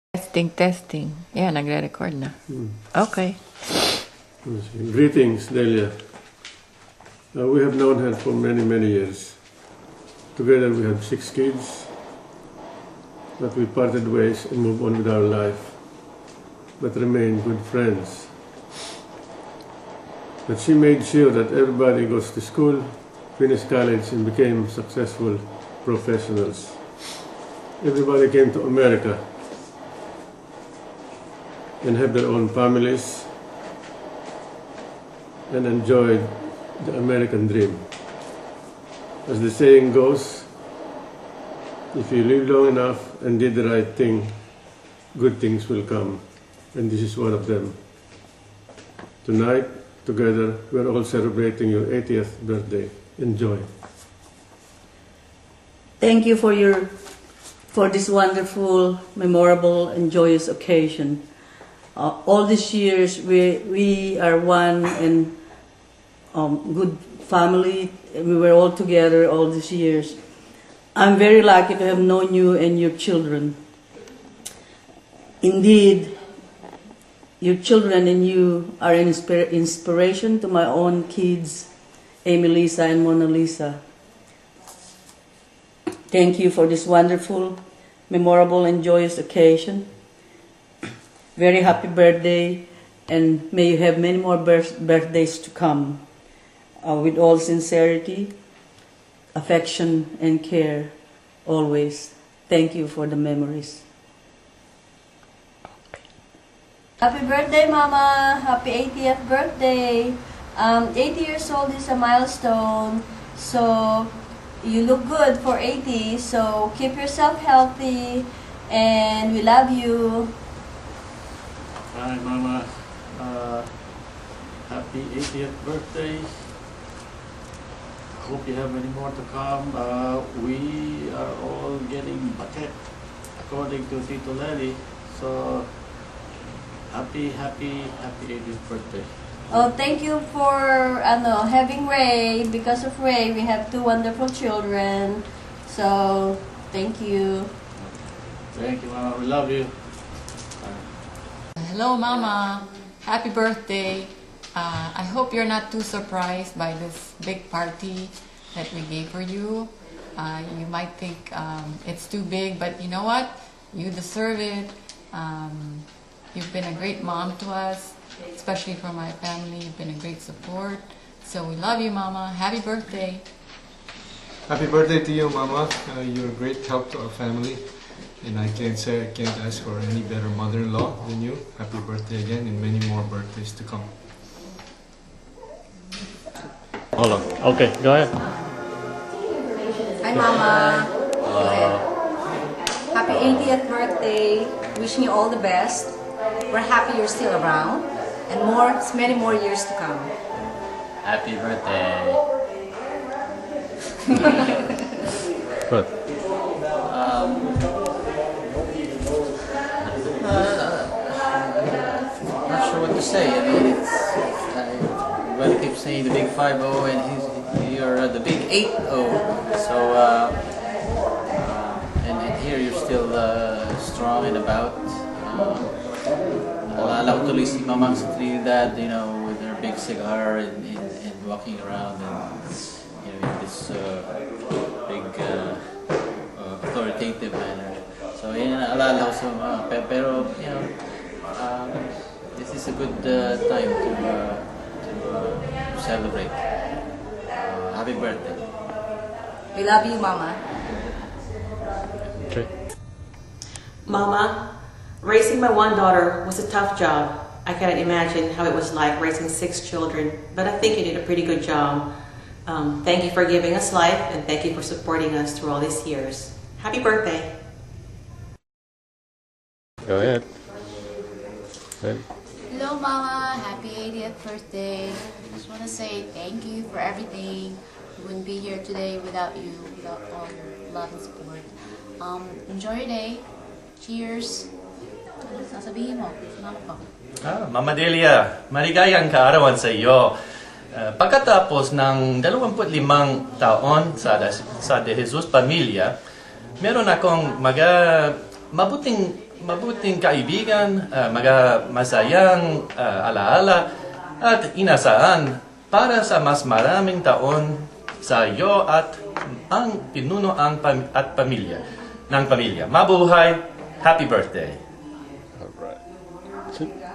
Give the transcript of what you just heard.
Testing, testing. Yeah, nagre-record na. Okay. Greetings, Delia. We have known her for many, many years. Together we had 6 kids, but we parted ways and moved on with our life, but remained good friends. But she made sure that everybody goes to school, finished college, and became successful professionals. Everybody came to America and have their own families and enjoyed the American dream. As the saying goes, if you live long enough and did the right thing, good things will come. And this is one of them. Tonight, together, we're all celebrating your 80th birthday. Enjoy. Thank you for this wonderful, memorable, and joyous occasion. All these years, we are one and good family. We were all together all these years. I'm very lucky to have known you and your children. Indeed, your children and you are an inspiration to my own kids, Amy Lisa and Mona Lisa. Thank you for this wonderful, memorable, and joyous occasion. Very happy birthday, and may you have many more birthdays to come. With all sincerity, affection, and care, always. Thank you for the memories. Happy birthday, Mama! Happy 80th birthday! 80 years old is a milestone, so you look good for 80, so keep yourself healthy, and we love you. Hi, Mama. Happy 80th birthday. Hope you have many more to come. We are all getting baket, according to Tito Lely. So, happy 80th birthday. Oh, thank you for having Ray. Because of Ray, we have 2 wonderful children. So, thank you. Thank you, Mama. We love you. Hello, Mama. Happy birthday. I hope you're not too surprised by this big party that we gave for you. You might think it's too big, but you know what? You deserve it. You've been a great mom to us, especially for my family. You've been a great support. So we love you, Mama. Happy birthday. Happy birthday to you, Mama. You're a great help to our family. And I can't ask for any better mother-in-law than you. Happy birthday again, and many more birthdays to come. Hold on. Okay, go ahead. Hi, Mama. Go ahead. Happy 80th birthday. Wishing you all the best. We're happy you're still around, and many more years to come. Happy birthday. Good. Not sure what to say. I mean, everybody keeps saying the big 5-0 and you're the big 8-0. So, and here you're still strong and about. Alala ko tuloy si Mamang sa Trinidad, you know, with her big cigar and walking around and, you know, in this big authoritative manner. So, yun ang alala ko sa mga, pero, you know, this is a good time to celebrate. Happy birthday. We love you, Mama. Okay. Mama, raising my one daughter was a tough job. I cannot imagine how it was like raising 6 children, but I think you did a pretty good job. Thank you for giving us life, and thank you for supporting us through all these years. Happy birthday. Go ahead. Hello, Mama. Happy 80th birthday. I just want to say thank you for everything. We wouldn't be here today without you, without all your love and support. Enjoy your day. Cheers. Ano sasabihin mo? Mama po. Mama Delia, maligayang kaarawan sa iyo. Pagkatapos ng 25 taon sa De Jesus Pamilya, meron akong mabuting mabuting kaibigan, masayang alaala at inasaan para sa mas maraming taon sa iyo at ang pinuno at pamilya ng pamilya. Mabuhay! Happy birthday! All right.